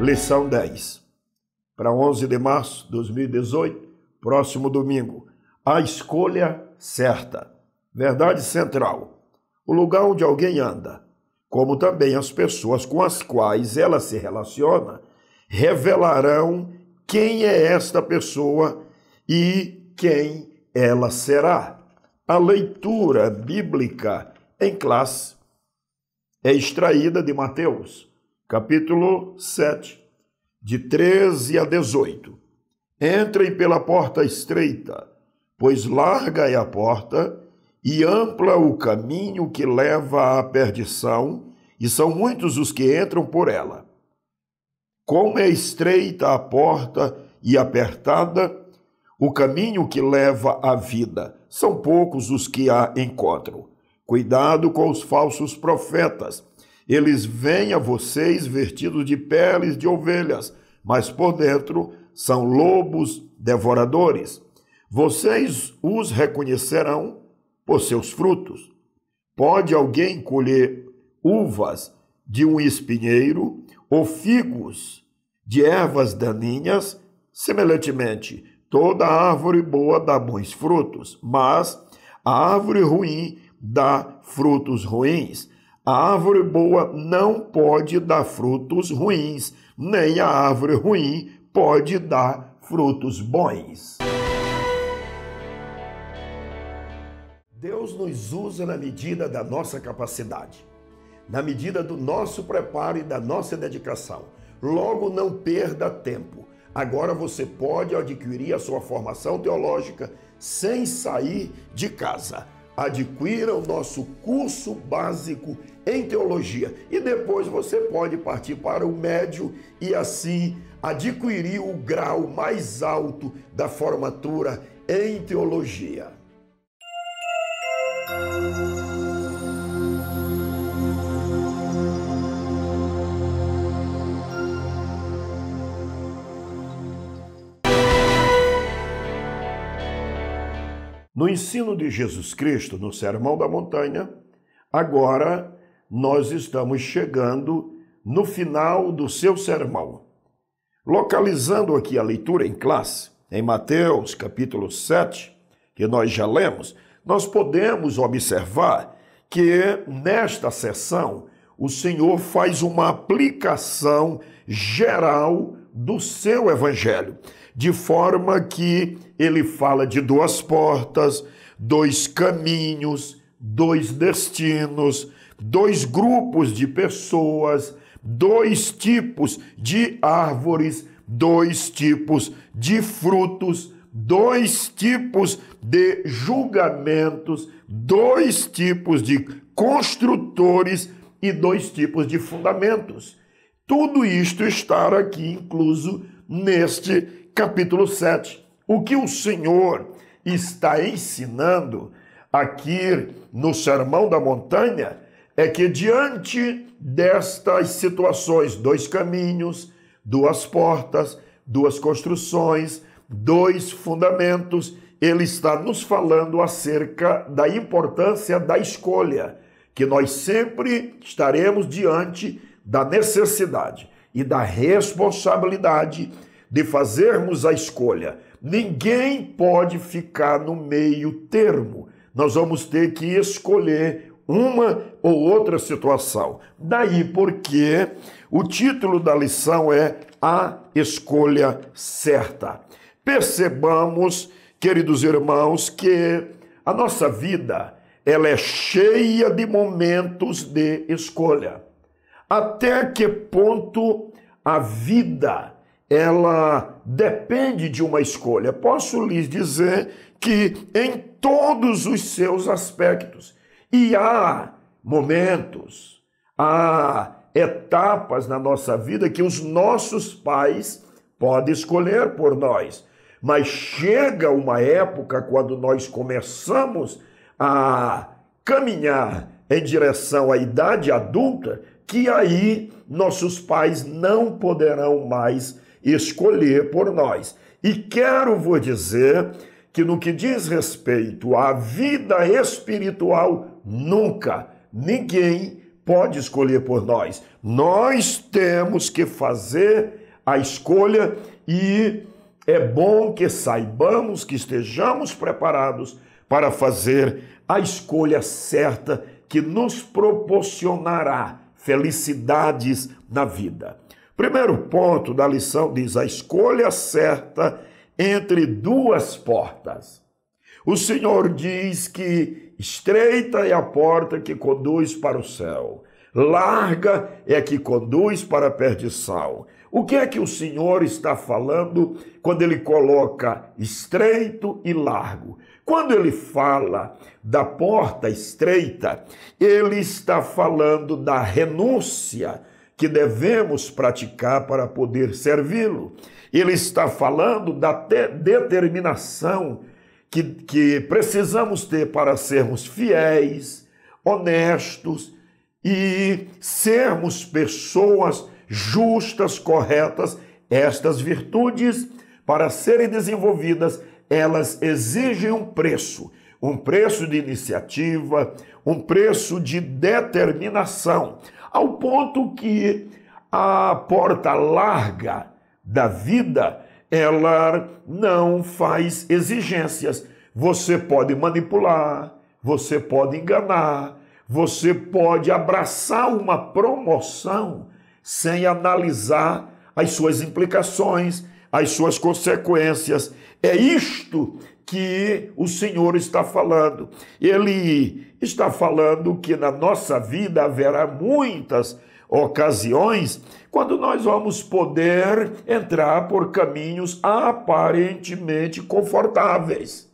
Lição 10, para 11 de março de 2018, próximo domingo. A escolha certa. Verdade central. O lugar onde alguém anda, como também as pessoas com as quais ela se relaciona, revelarão quem é esta pessoa e quem ela será. A leitura bíblica em classe é extraída de Mateus, capítulo 7, de 13 a 18. Entrem pela porta estreita, pois larga é a porta e ampla o caminho que leva à perdição, e são muitos os que entram por ela. Como é estreita a porta e apertada o caminho que leva à vida, são poucos os que a encontram. Cuidado com os falsos profetas. Eles vêm a vocês vestidos de peles de ovelhas, mas por dentro são lobos devoradores. Vocês os reconhecerão por seus frutos. Pode alguém colher uvas de um espinheiro ou figos de ervas daninhas? Semelhantemente, toda árvore boa dá bons frutos, mas a árvore ruim dá frutos ruins. A árvore boa não pode dar frutos ruins, nem a árvore ruim pode dar frutos bons. Deus nos usa na medida da nossa capacidade, na medida do nosso preparo e da nossa dedicação. Logo, não perda tempo. Agora você pode adquirir a sua formação teológica sem sair de casa. Adquira o nosso curso básico em teologia e depois você pode partir para o médio e assim adquirir o grau mais alto da formatura em teologia. No ensino de Jesus Cristo, no Sermão da Montanha, agora nós estamos chegando no final do seu sermão. Localizando aqui a leitura em classe, em Mateus capítulo 7, que nós já lemos, nós podemos observar que nesta sessão o Senhor faz uma aplicação geral do seu evangelho, de forma que ele fala de duas portas, dois caminhos, dois destinos, dois grupos de pessoas, dois tipos de árvores, dois tipos de frutos, dois tipos de julgamentos, dois tipos de construtores e dois tipos de fundamentos. Tudo isto está aqui incluso neste capítulo 7. O que o Senhor está ensinando aqui no Sermão da Montanha é que diante destas situações, dois caminhos, duas portas, duas construções, dois fundamentos, ele está nos falando acerca da importância da escolha, que nós sempre estaremos diante da necessidade e da responsabilidade de fazermos a escolha. Ninguém pode ficar no meio termo. Nós vamos ter que escolher uma ou outra situação. Daí porque o título da lição é A Escolha Certa. Percebamos, queridos irmãos, que a nossa vida ela é cheia de momentos de escolha. Até que ponto a vida ela depende de uma escolha? Posso lhes dizer que em todos os seus aspectos. E há momentos, há etapas na nossa vida que os nossos pais podem escolher por nós. Mas chega uma época quando nós começamos a caminhar em direção à idade adulta, que aí nossos pais não poderão mais escolher por nós. E quero vos dizer que no que diz respeito à vida espiritual, nunca ninguém pode escolher por nós. Nós temos que fazer a escolha e é bom que saibamos, que estejamos preparados para fazer a escolha certa que nos proporcionará felicidades na vida. Primeiro ponto da lição diz a escolha certa entre duas portas. O Senhor diz que estreita é a porta que conduz para o céu, larga é a que conduz para a perdição. O que é que o Senhor está falando quando ele coloca estreito e largo? Quando ele fala da porta estreita, ele está falando da renúncia que devemos praticar para poder servi-lo. Ele está falando da determinação que precisamos ter para sermos fiéis, honestos e sermos pessoas justas, corretas. Estas virtudes, para serem desenvolvidas, elas exigem um preço de iniciativa, um preço de determinação, ao ponto que a porta larga da vida, ela não faz exigências. Você pode manipular, você pode enganar, você pode abraçar uma promoção sem analisar as suas implicações, as suas consequências. É isto que o Senhor está falando. Ele está falando que na nossa vida haverá muitas ocasiões quando nós vamos poder entrar por caminhos aparentemente confortáveis,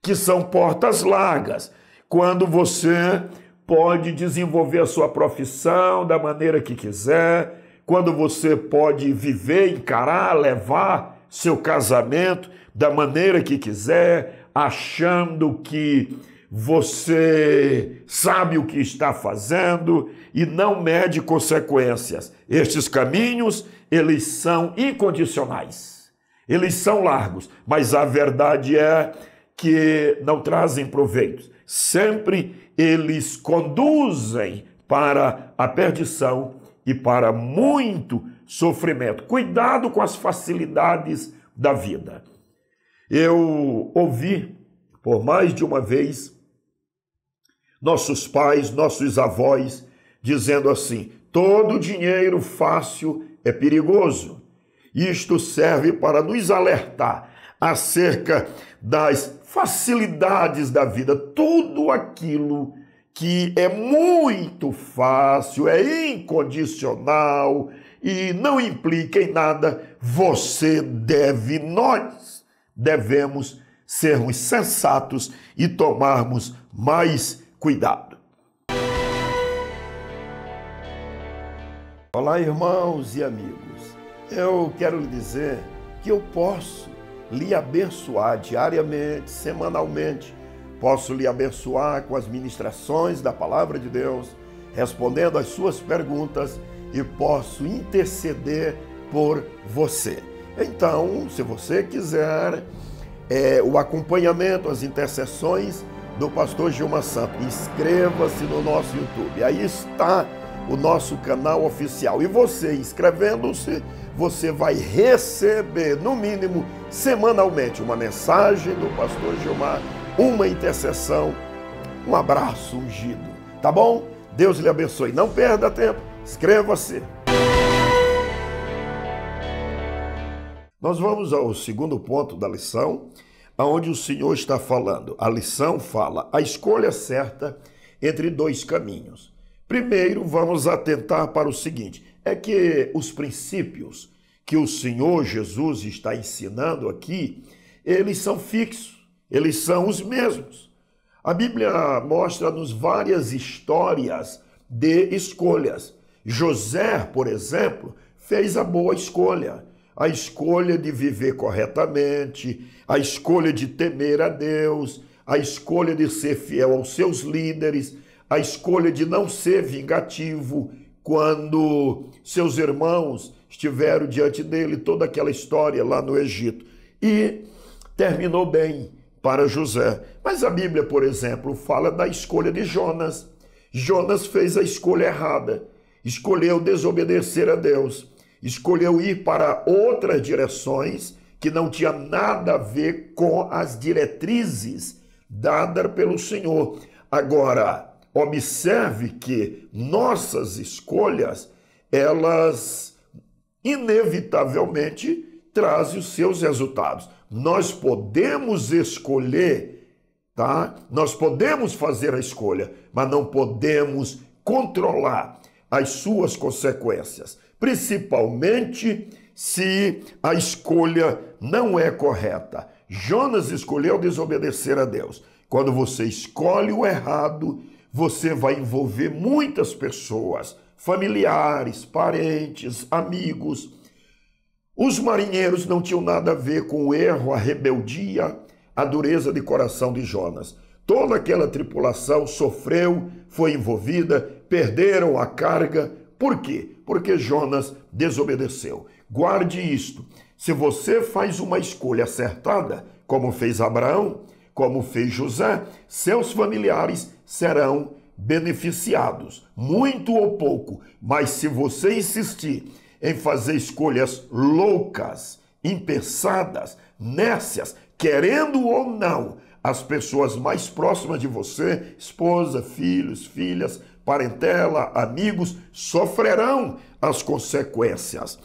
que são portas largas, quando você pode desenvolver a sua profissão da maneira que quiser, quando você pode viver, encarar, levar seu casamento da maneira que quiser, achando que você sabe o que está fazendo e não mede consequências. Estes caminhos, eles são incondicionais, eles são largos, mas a verdade é que não trazem proveitos. Sempre eles conduzem para a perdição e para muito sofrimento. Cuidado com as facilidades da vida. Eu ouvi por mais de uma vez nossos pais, nossos avós, dizendo assim: todo dinheiro fácil é perigoso. Isto serve para nos alertar acerca das facilidades da vida. Tudo aquilo que é muito fácil, é incondicional e não implica em nada, nós devemos sermos sensatos e tomarmos mais cuidado. Olá, irmãos e amigos. Eu quero lhe dizer que eu posso lhe abençoar diariamente, semanalmente. Posso lhe abençoar com as ministrações da Palavra de Deus, respondendo às suas perguntas, e posso interceder por você. Então, se você quiser o acompanhamento, as intercessões do pastor Gilmar Santos, inscreva-se no nosso YouTube. Aí está o nosso canal oficial. E você, inscrevendo-se, você vai receber, no mínimo, semanalmente, uma mensagem do pastor Gilmar, uma intercessão, um abraço ungido. Tá bom? Deus lhe abençoe. Não perda tempo. Inscreva-se. Nós vamos ao segundo ponto da lição, onde o Senhor está falando. A lição fala a escolha certa entre dois caminhos. Primeiro, vamos atentar para o seguinte, é que os princípios que o Senhor Jesus está ensinando aqui, eles são fixos, eles são os mesmos. A Bíblia mostra-nos várias histórias de escolhas. José, por exemplo, fez a boa escolha. A escolha de viver corretamente, a escolha de temer a Deus, a escolha de ser fiel aos seus líderes, a escolha de não ser vingativo quando seus irmãos estiveram diante dele, toda aquela história lá no Egito. E terminou bem para José. Mas a Bíblia, por exemplo, fala da escolha de Jonas. Jonas fez a escolha errada, escolheu desobedecer a Deus, escolheu ir para outras direções que não tinha nada a ver com as diretrizes dadas pelo Senhor. Agora, observe que nossas escolhas, elas inevitavelmente trazem os seus resultados. Nós podemos escolher, tá? Nós podemos fazer a escolha, mas não podemos controlar as suas consequências, principalmente se a escolha não é correta. Jonas escolheu desobedecer a Deus. Quando você escolhe o errado, você vai envolver muitas pessoas, familiares, parentes, amigos. Os marinheiros não tinham nada a ver com o erro, a rebeldia, a dureza de coração de Jonas. Toda aquela tripulação sofreu, foi envolvida, perderam a carga. Por quê? Porque Jonas desobedeceu. Guarde isto. Se você faz uma escolha acertada, como fez Abraão, como fez José, seus familiares serão beneficiados, muito ou pouco. Mas se você insistir em fazer escolhas loucas, impensadas, nércias, querendo ou não, as pessoas mais próximas de você, esposa, filhos, filhas, parentela, amigos, sofrerão as consequências.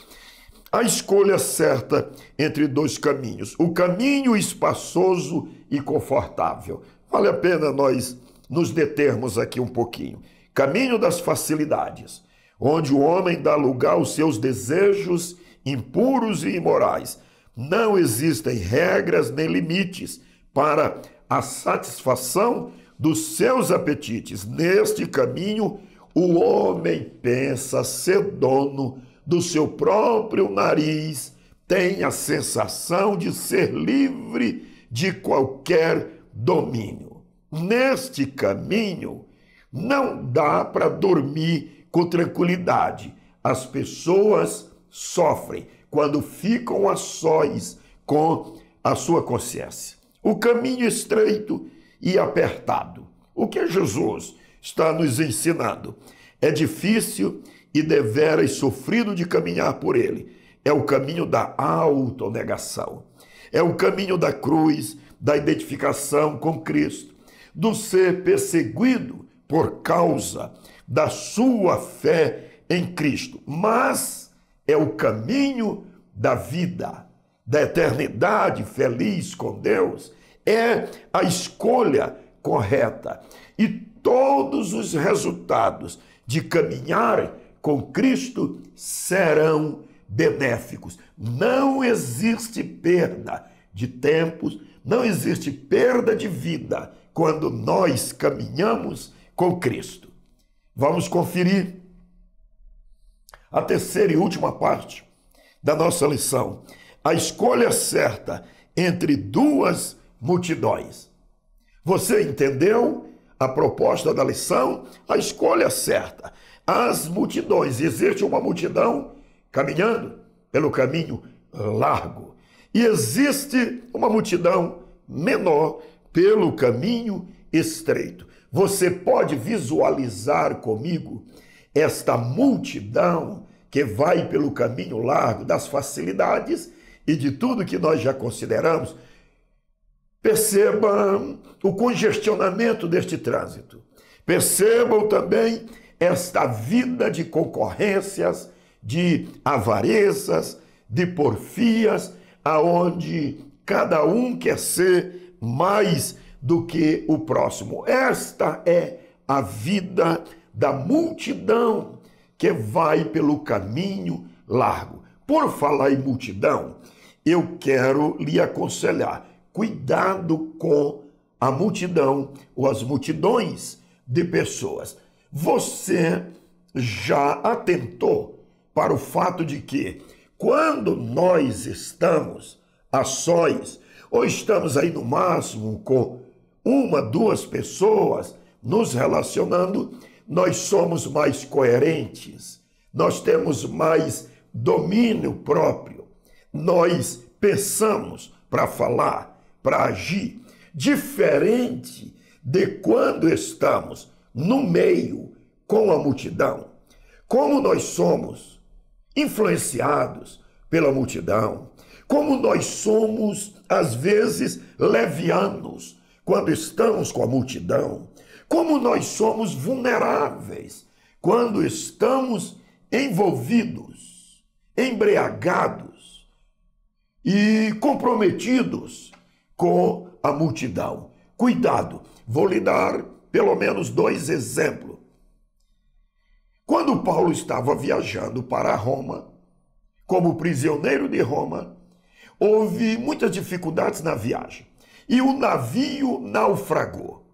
A escolha certa entre dois caminhos, o caminho espaçoso e confortável. Vale a pena nós nos determos aqui um pouquinho. Caminho das facilidades, onde o homem dá lugar aos seus desejos impuros e imorais. Não existem regras nem limites para a satisfação dos seus apetites. Neste caminho, o homem pensa ser dono do seu próprio nariz, tem a sensação de ser livre de qualquer domínio. Neste caminho, não dá para dormir com tranquilidade. As pessoas sofrem quando ficam a sós com a sua consciência. O caminho estreito e apertado. O que Jesus está nos ensinando? É difícil e deveras sofrido de caminhar por ele. É o caminho da autonegação. É o caminho da cruz, da identificação com Cristo, do ser perseguido por causa da sua fé em Cristo. Mas é o caminho da vida, da eternidade feliz com Deus. É a escolha correta. E todos os resultados de caminhar com Cristo serão benéficos. Não existe perda de tempos, não existe perda de vida quando nós caminhamos com Cristo. Vamos conferir a terceira e última parte da nossa lição. A escolha certa entre duas multidões. Você entendeu a proposta da lição? A escolha certa. As multidões, existe uma multidão caminhando pelo caminho largo e existe uma multidão menor pelo caminho estreito. Você pode visualizar comigo esta multidão que vai pelo caminho largo das facilidades e de tudo que nós já consideramos? Perceba o congestionamento deste trânsito. Percebam também esta vida de concorrências, de avarezas, de porfias, aonde cada um quer ser mais do que o próximo. Esta é a vida da multidão que vai pelo caminho largo. Por falar em multidão, eu quero lhe aconselhar: cuidado com a multidão ou as multidões de pessoas. Você já atentou para o fato de que quando nós estamos a sós, ou estamos aí no máximo com uma, duas pessoas nos relacionando, nós somos mais coerentes, nós temos mais domínio próprio, nós pensamos para falar, para agir, diferente de quando estamos no meio, com a multidão. Como nós somos influenciados pela multidão, como nós somos, às vezes, levianos quando estamos com a multidão, como nós somos vulneráveis quando estamos envolvidos, embriagados e comprometidos com a multidão. Cuidado, vou lhe dar pelo menos 2 exemplos. Quando Paulo estava viajando para Roma, como prisioneiro de Roma, houve muitas dificuldades na viagem e o navio naufragou.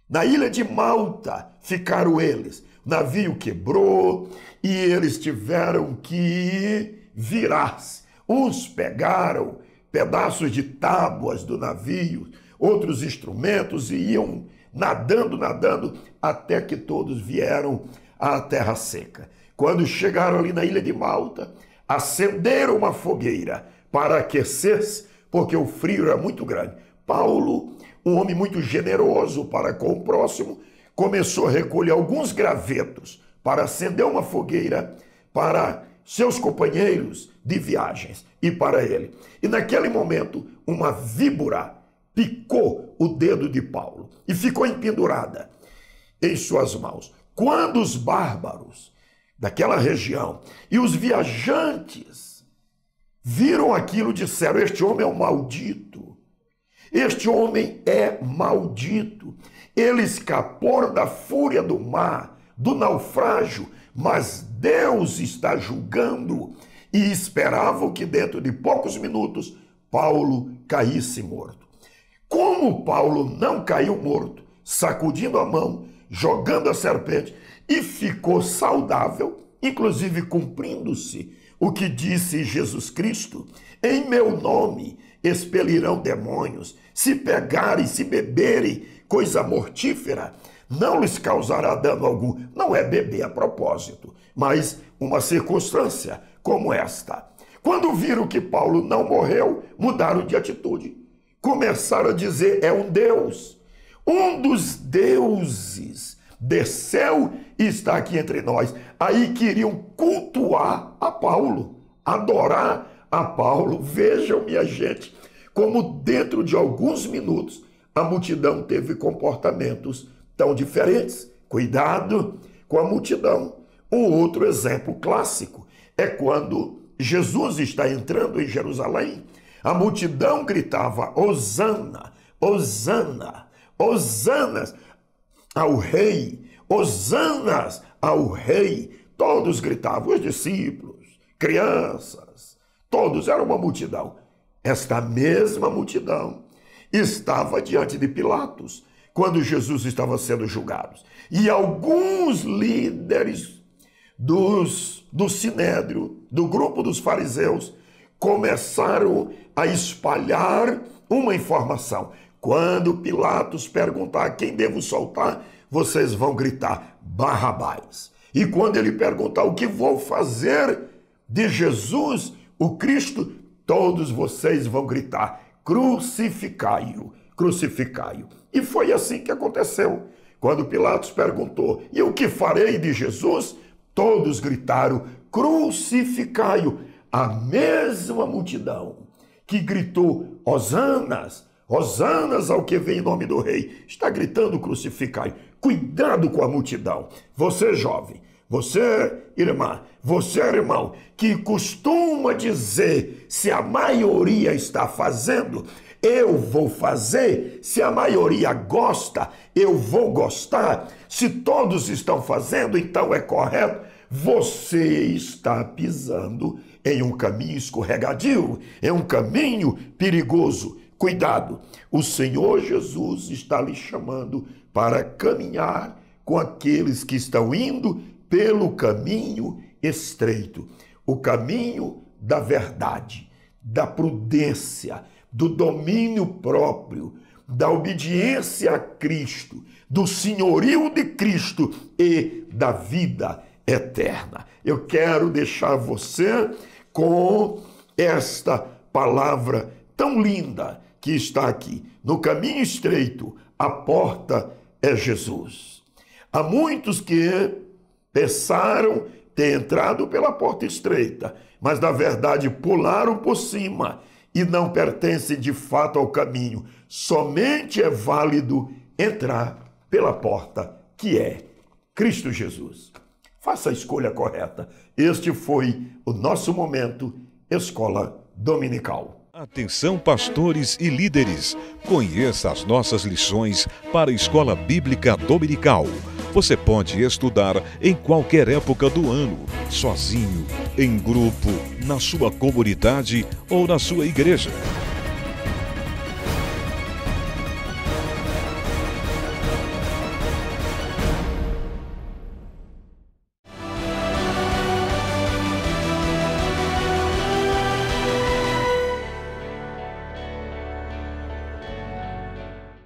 Na ilha de Malta ficaram eles. O navio quebrou e eles tiveram que virar-se. Uns pegaram pedaços de tábuas do navio, outros instrumentos e iam nadando, até que todos vieram à terra seca. Quando chegaram ali na ilha de Malta, acenderam uma fogueira para aquecer-se, porque o frio era muito grande. Paulo, um homem muito generoso para com o próximo, começou a recolher alguns gravetos para acender uma fogueira para seus companheiros de viagens e para ele. E naquele momento, uma víbora picou o dedo de Paulo e ficou empendurada em suas mãos. Quando os bárbaros daquela região e os viajantes viram aquilo, disseram: este homem é um maldito, este homem é maldito, ele escapou da fúria do mar, do naufrágio, mas Deus está julgando, e esperavam que dentro de poucos minutos Paulo caísse morto. Como Paulo não caiu morto, sacudindo a mão, jogando a serpente, e ficou saudável, inclusive cumprindo-se o que disse Jesus Cristo: em meu nome expelirão demônios, se pegarem, se beberem coisa mortífera, não lhes causará dano algum. Não é beber a propósito, mas uma circunstância como esta. Quando viram que Paulo não morreu, mudaram de atitude. Começaram a dizer: é um Deus. Um dos deuses desceu e está aqui entre nós. Aí queriam cultuar a Paulo, adorar a Paulo. Vejam, minha gente, como dentro de alguns minutos a multidão teve comportamentos tão diferentes. Cuidado com a multidão. Um outro exemplo clássico é quando Jesus está entrando em Jerusalém. A multidão gritava: Hosana, Hosana, Hosanas ao rei, Hosanas ao rei. Todos gritavam, os discípulos, crianças, todos, era uma multidão. Esta mesma multidão estava diante de Pilatos quando Jesus estava sendo julgado. E alguns líderes do sinédrio, do grupo dos fariseus, começaram a espalhar uma informação. Quando Pilatos perguntar quem devo soltar, vocês vão gritar: Barrabás. E quando ele perguntar o que vou fazer de Jesus, o Cristo, todos vocês vão gritar: crucificai-o, crucificai-o. E foi assim que aconteceu. Quando Pilatos perguntou: e o que farei de Jesus? Todos gritaram: crucificai-o. A mesma multidão que gritou: Hosanas, Hosanas ao que vem em nome do rei, está gritando: crucificai. Cuidado com a multidão. Você, jovem, você, irmã, você, irmão, que costuma dizer: se a maioria está fazendo, eu vou fazer. Se a maioria gosta, eu vou gostar. Se todos estão fazendo, então é correto. Você está pisando em um caminho escorregadio, em um caminho perigoso. Cuidado, o Senhor Jesus está lhe chamando para caminhar com aqueles que estão indo pelo caminho estreito, o caminho da verdade, da prudência, do domínio próprio, da obediência a Cristo, do senhorio de Cristo e da vida eterna. Eu quero deixar você com esta palavra tão linda que está aqui. No caminho estreito, a porta é Jesus. Há muitos que pensaram ter entrado pela porta estreita, mas na verdade pularam por cima e não pertencem de fato ao caminho. Somente é válido entrar pela porta, que é Cristo Jesus. Faça a escolha correta. Este foi o nosso momento Escola Dominical. Atenção, pastores e líderes! Conheça as nossas lições para a Escola Bíblica Dominical. Você pode estudar em qualquer época do ano, sozinho, em grupo, na sua comunidade ou na sua igreja.